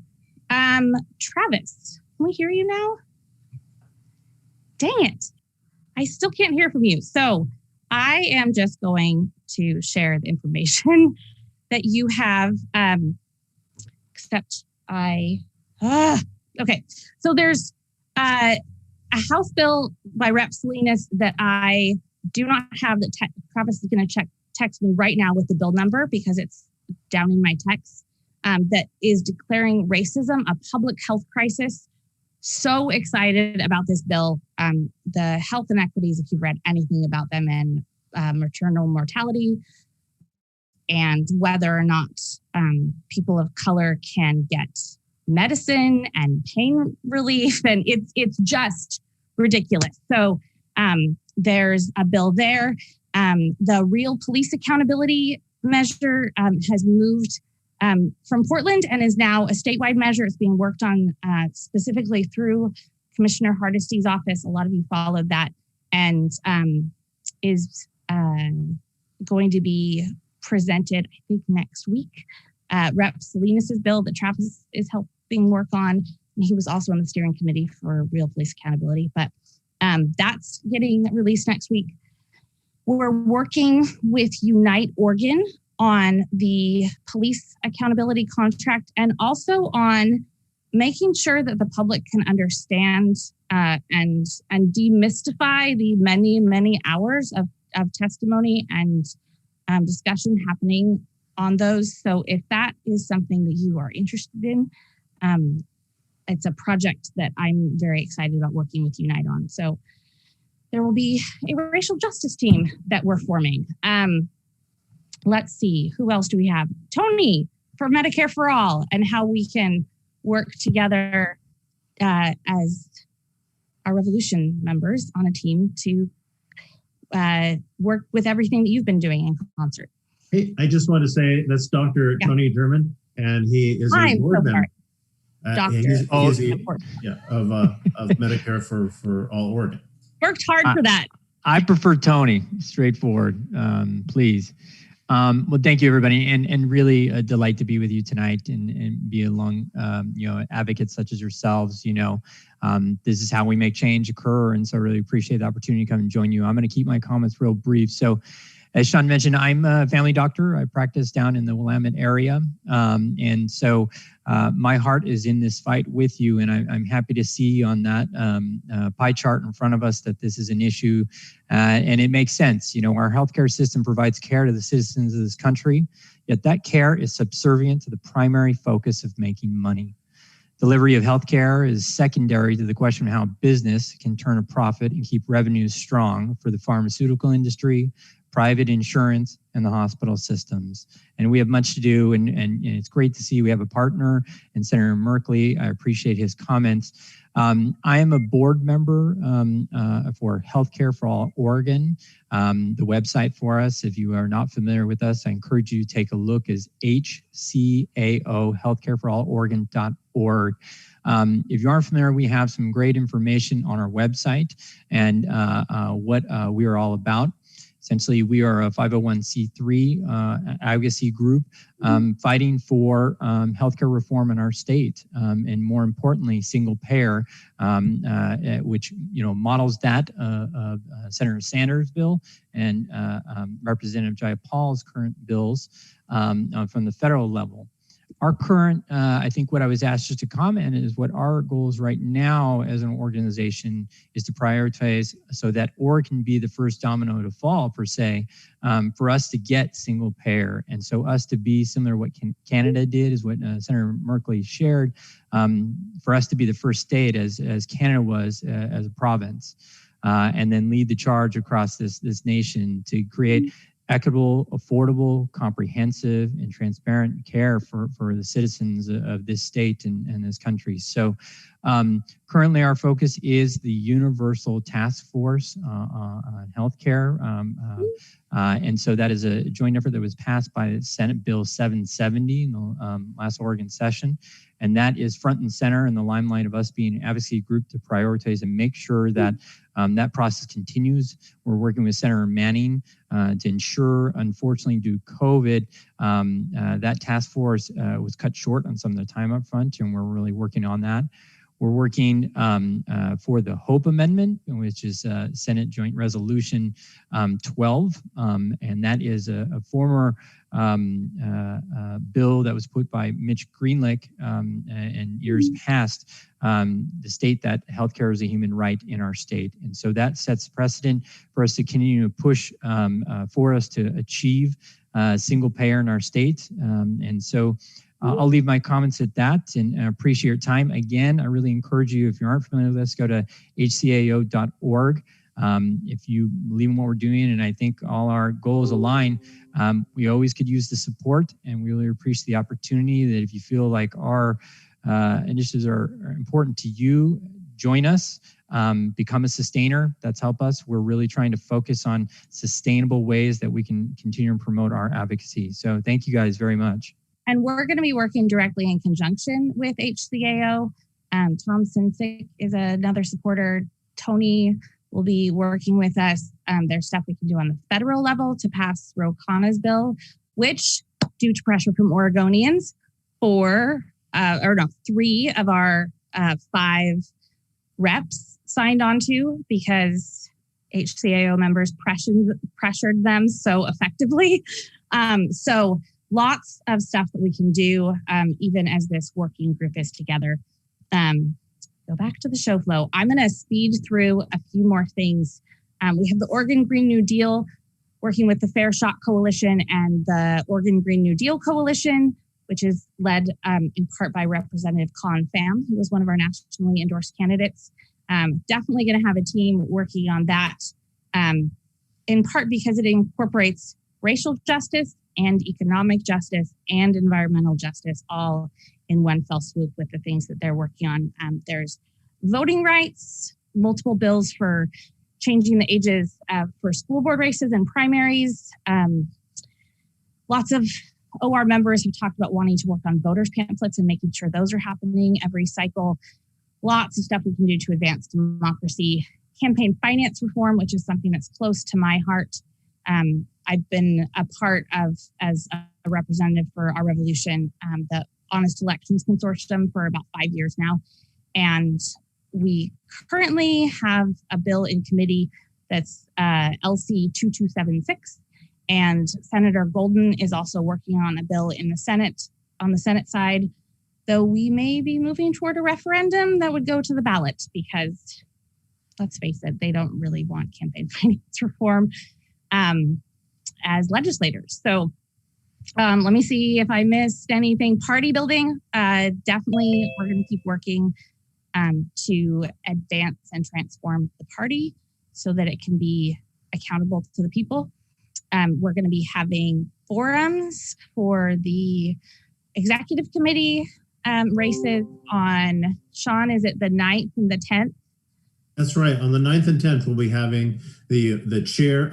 Travis, can we hear you now? Dang it. I still can't hear from you. So I am just going to share the information that you have, except okay. So there's a House bill by Rep. Salinas that I do not have that Travis is going to text me right now with the bill number because it's down in my text. That is declaring racism a public health crisis. So excited about this bill. The health inequities, if you've read anything about them, and maternal mortality, and whether or not people of color can get medicine and pain relief, and it's just ridiculous. So there's a bill there. The real police accountability measure has moved from Portland and is now a statewide measure. It's being worked on specifically through Commissioner Hardesty's office. A lot of you followed that, and is going to be presented, I think, next week. Rep. Salinas' bill that Travis is helping work on. And he was also on the steering committee for real police accountability, but that's getting released next week. We're working with Unite Oregon on the police accountability contract and also on making sure that the public can understand and demystify the many, many hours of testimony and discussion happening on those. So if that is something that you are interested in, it's a project that I'm very excited about working with Unite on. So there will be a racial justice team that we're forming. Let's see, who else do we have? Tony for Medicare for All, and how we can work together as our Revolution members on a team to work with everything that you've been doing in concert. Hey, I just want to say that's Dr. Tony German, and he is a board member. He's of Medicare for All Oregon. Worked hard for that. I prefer Tony, straightforward, please. Well, thank you, everybody, and really a delight to be with you tonight and be along, advocates such as yourselves. This is how we make change occur, and so I really appreciate the opportunity to come and join you. I'm going to keep my comments real brief. So, as Sean mentioned, I'm a family doctor. I practice down in the Willamette area, and so my heart is in this fight with you, and I'm happy to see on that pie chart in front of us that this is an issue, and it makes sense. Our healthcare system provides care to the citizens of this country, yet that care is subservient to the primary focus of making money. Delivery of healthcare is secondary to the question of how business can turn a profit and keep revenues strong for the pharmaceutical industry, private insurance, and the hospital systems. And we have much to do, and it's great to see we have a partner in Senator Merkley. I appreciate his comments. I am a board member for Healthcare for All Oregon. The website for us, if you are not familiar with us, I encourage you to take a look, is HCAO, healthcareforalloregon.org. If you aren't familiar, we have some great information on our website and what we are all about. Essentially, we are a 501c3 advocacy group fighting for healthcare reform in our state, and more importantly, single payer, which models that Senator Sanders' bill and Representative Jayapal's current bills from the federal level. Our current, I think what I was asked just to comment is what our goals right now as an organization is to prioritize so that Oregon can be the first domino to fall, per se, for us to get single payer. And so us to be similar to what Canada did is what Senator Merkley shared, for us to be the first state as Canada was as a province, and then lead the charge across this nation to create equitable, affordable, comprehensive, and transparent care for the citizens of this state and this country. So currently our focus is the Universal Task Force on Healthcare. And so that is a joint effort that was passed by Senate Bill 770 in the last Oregon session. And that is front and center in the limelight of us being an advocacy group to prioritize and make sure that that process continues. We're working with Senator Manning to ensure, unfortunately, due to COVID, that task force was cut short on some of the time up front, and we're really working on that. We're working for the HOPE Amendment, which is Senate Joint Resolution 12, and that is a former bill that was put by Mitch Greenlick in years past, the state that healthcare is a human right in our state. And so that sets precedent for us to continue to push for us to achieve single payer in our state. And so I'll leave my comments at that and appreciate your time. Again, I really encourage you, if you aren't familiar with this, go to hcao.org. If you believe in what we're doing, and I think all our goals align, we always could use the support, and we really appreciate the opportunity that if you feel like our initiatives are important to you, join us, become a sustainer. That's help us. We're really trying to focus on sustainable ways that we can continue to promote our advocacy. So thank you guys very much. And we're going to be working directly in conjunction with HCAO. Tom Sinsick is another supporter. Tony will be working with us. There's stuff we can do on the federal level to pass Ro Khanna's bill, which, due to pressure from Oregonians, 3 of our 5 reps signed onto because HCAO members pressured them so effectively. So lots of stuff that we can do, even as this working group is together. Go back to the show flow. I'm going to speed through a few more things. We have the Oregon Green New Deal, working with the Fair Shot Coalition and the Oregon Green New Deal Coalition, which is led in part by Representative Con Pham, who was one of our nationally endorsed candidates. Definitely going to have a team working on that, in part because it incorporates racial justice and economic justice and environmental justice all in one fell swoop with the things that they're working on. There's voting rights, multiple bills for changing the ages for school board races and primaries. Lots of OR members have talked about wanting to work on voters pamphlets and making sure those are happening every cycle. Lots of stuff we can do to advance democracy. Campaign finance reform, which is something that's close to my heart. I've been a part of, as a representative for our revolution, the Honest Elections Consortium for about 5 years now. And we currently have a bill in committee that's LC 2276. And Senator Golden is also working on a bill in the Senate, on the Senate side, though we may be moving toward a referendum that would go to the ballot because, let's face it, they don't really want campaign finance reform as legislators. So Let me see if I missed anything. Party building, definitely we're going to keep working to advance and transform the party so that it can be accountable to the people. We're going to be having forums for the executive committee races on, Sean, is it the 9th and the 10th? That's right. On the 9th and 10th, we'll be having the chair,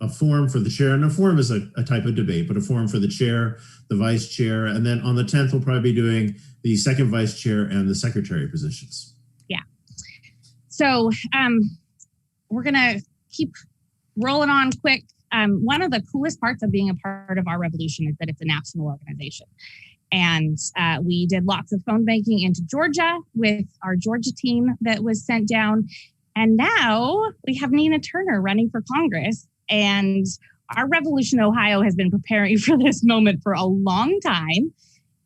a forum for the chair. And a forum is a type of debate, but a forum for the chair, the vice chair. And then on the 10th, we'll probably be doing the second vice chair and the secretary positions. Yeah. So we're going to keep rolling on quick. One of the coolest parts of being a part of our revolution is that it's a national organization. And we did lots of phone banking into Georgia with our Georgia team that was sent down. And now we have Nina Turner running for Congress. And our Revolution Ohio has been preparing for this moment for a long time.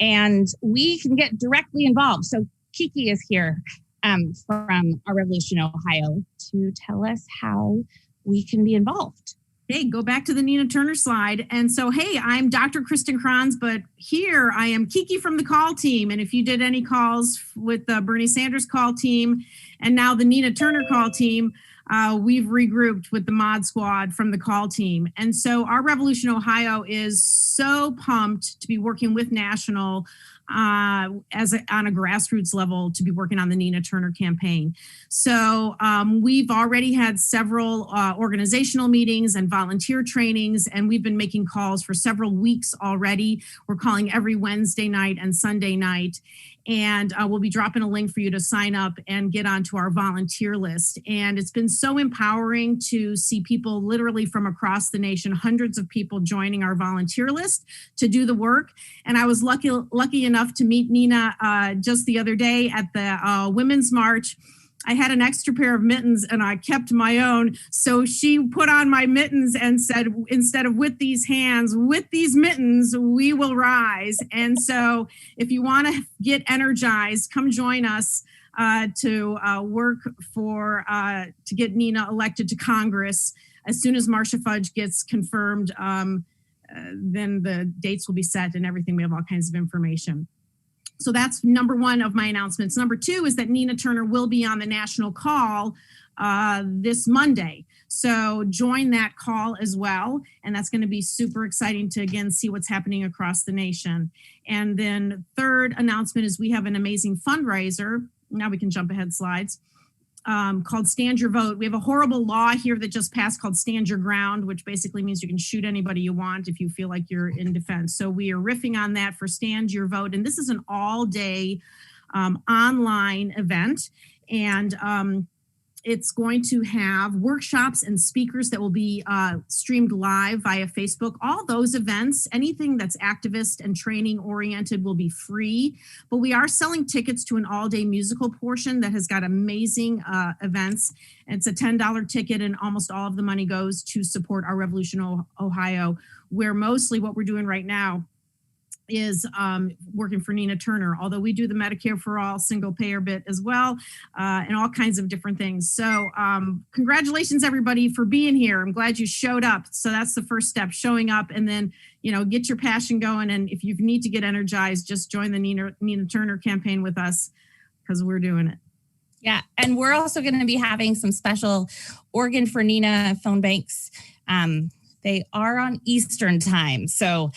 And we can get directly involved. So Kiki is here from our Revolution Ohio to tell us how we can be involved. Hey, go back to the Nina Turner slide. And so, hey, I'm Dr. Kristen Kranz, but here I am Kiki from the call team. And if you did any calls with the Bernie Sanders call team and now the Nina Turner call team, we've regrouped with the mod squad from the call team. And so our Revolution Ohio is so pumped to be working with National on a grassroots level to be working on the Nina Turner campaign. So we've already had several organizational meetings and volunteer trainings, and we've been making calls for several weeks already. We're calling every Wednesday night and Sunday night. And we'll be dropping a link for you to sign up and get onto our volunteer list. And it's been so empowering to see people literally from across the nation, hundreds of people joining our volunteer list to do the work. And I was lucky enough to meet Nina just the other day at the Women's March. I had an extra pair of mittens and I kept my own. So she put on my mittens and said, instead of with these hands, with these mittens, we will rise. And so if you want to get energized, come join us to work for, to get Nina elected to Congress. As soon as Marcia Fudge gets confirmed, then the dates will be set and everything. We have all kinds of information. So that's number one of my announcements. Number two is that Nina Turner will be on the national call this Monday. So join that call as well. And that's going to be super exciting to, again, see what's happening across the nation. And then third announcement is we have an amazing fundraiser. Now we can jump ahead slides. Called Stand Your Vote. We have a horrible law here that just passed called Stand Your Ground, which basically means you can shoot anybody you want if you feel like you're in defense. So we are riffing on that for Stand Your Vote. And this is an all-day online event. And it's going to have workshops and speakers that will be streamed live via Facebook. All those events, anything that's activist and training oriented will be free, but we are selling tickets to an all-day musical portion that has got amazing events. It's a $10 ticket and almost all of the money goes to support our Revolution Ohio, where mostly what we're doing right now is working for Nina Turner, although we do the Medicare for All single payer bit as well, and all kinds of different things. So congratulations, everybody, for being here. I'm glad you showed up. So that's the first step, showing up, and then, you know, get your passion going. And if you need to get energized, just join the Nina Turner campaign with us, because we're doing it. Yeah, and we're also going to be having some special Oregon for Nina phone banks. They are on Eastern time, so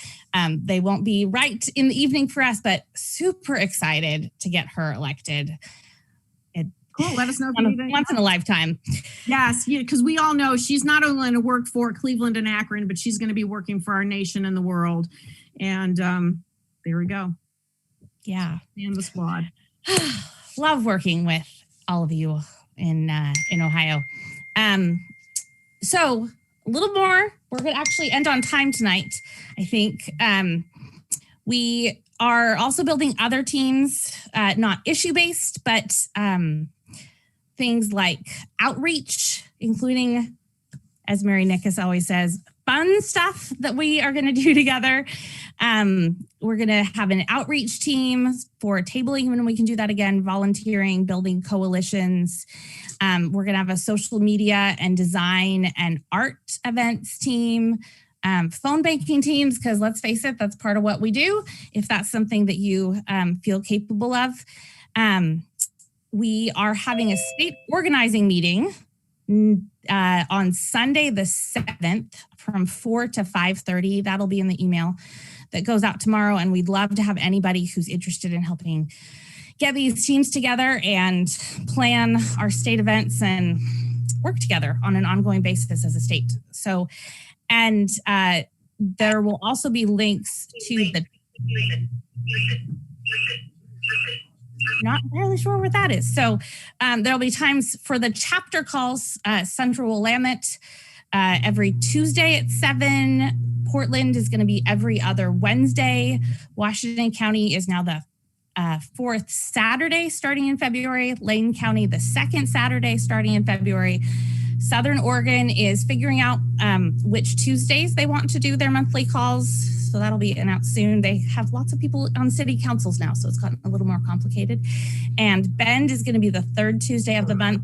they won't be right in the evening for us, but super excited to get her elected. Cool, let us know if you need once in a lifetime. Yes, because we all know she's not only going to work for Cleveland and Akron, but she's going to be working for our nation and the world. And there we go. Yeah. And the squad. Love working with all of you in Ohio. So a little more. We're going to actually end on time tonight, I think. We are also building other teams, not issue-based, but things like outreach, including, as Mary Nickus always says, fun stuff that we are going to do together. We're going to have an outreach team for tabling when we can do that again, volunteering, building coalitions. We're going to have a social media and design and art events team. phone banking teams, because let's face it, that's part of what we do. If that's something that you feel capable of. We are having a state organizing meeting on Sunday the 7th from 4 to 5:30. That'll be in the email that goes out tomorrow. And we'd love to have anybody who's interested in helping get these teams together and plan our state events and work together on an ongoing basis as a state. So, and there will also be links to the... Not entirely sure what that is. So there'll be times for the chapter calls. Central Willamette every Tuesday at 7. Portland is going to be every other Wednesday. Washington County is now the 4th Saturday starting in February. Lane County the 2nd Saturday starting in February. Southern Oregon is figuring out which Tuesdays they want to do their monthly calls. So that'll be announced soon. They have lots of people on city councils now, so it's gotten a little more complicated. And Bend is going to be the 3rd Tuesday of the month.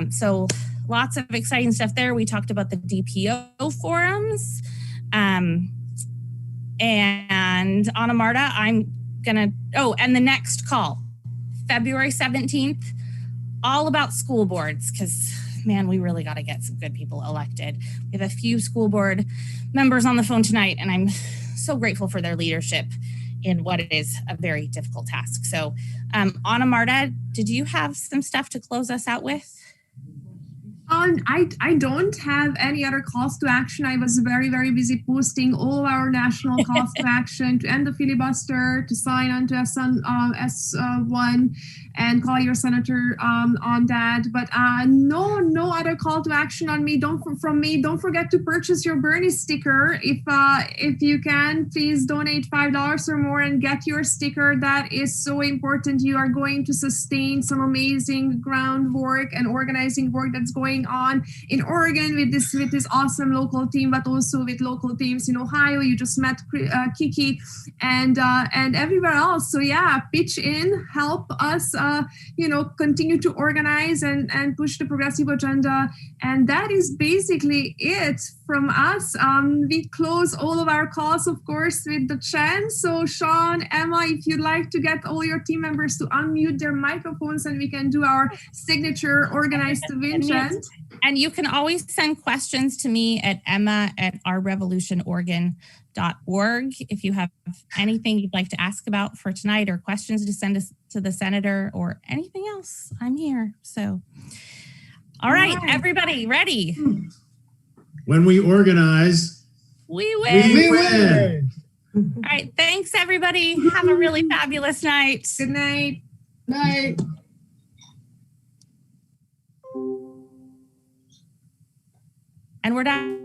So lots of exciting stuff there. We talked about the DPO forums. And Anna Marta, I'm going to, and the next call, February 17th, all about school boards, because man, we really got to get some good people elected. We have a few school board members on the phone tonight, and I'm so grateful for their leadership in what is a very difficult task. So, Anna Marta, did you have some stuff to close us out with? I don't have any other calls to action. I was very, very busy posting all of our national calls to action, to end the filibuster, to sign on to S1 and call your senator on that. But no other call to action on me. From me. Don't forget to purchase your Bernie sticker. If you can, please donate $5 or more and get your sticker. That is so important. You are going to sustain some amazing groundwork and organizing work that's going on in Oregon with this awesome local team, but also with local teams in Ohio. You just met Kiki and everywhere else. So yeah, pitch in, help us, continue to organize and push the progressive agenda. And that is basically it from us. We close all of our calls, of course, with the chant. So Sean, Emma, if you'd like to get all your team members to unmute their microphones and we can do our signature organized to win chant. And you can always send questions to me at emma@ourrevolutionoregon.org. If you have anything you'd like to ask about for tonight or questions to send us to the senator or anything else, I'm here. So, all right, everybody ready? When we organize, we win. We win. All right, thanks everybody. Have a really fabulous night. Good night. Night. And we're done.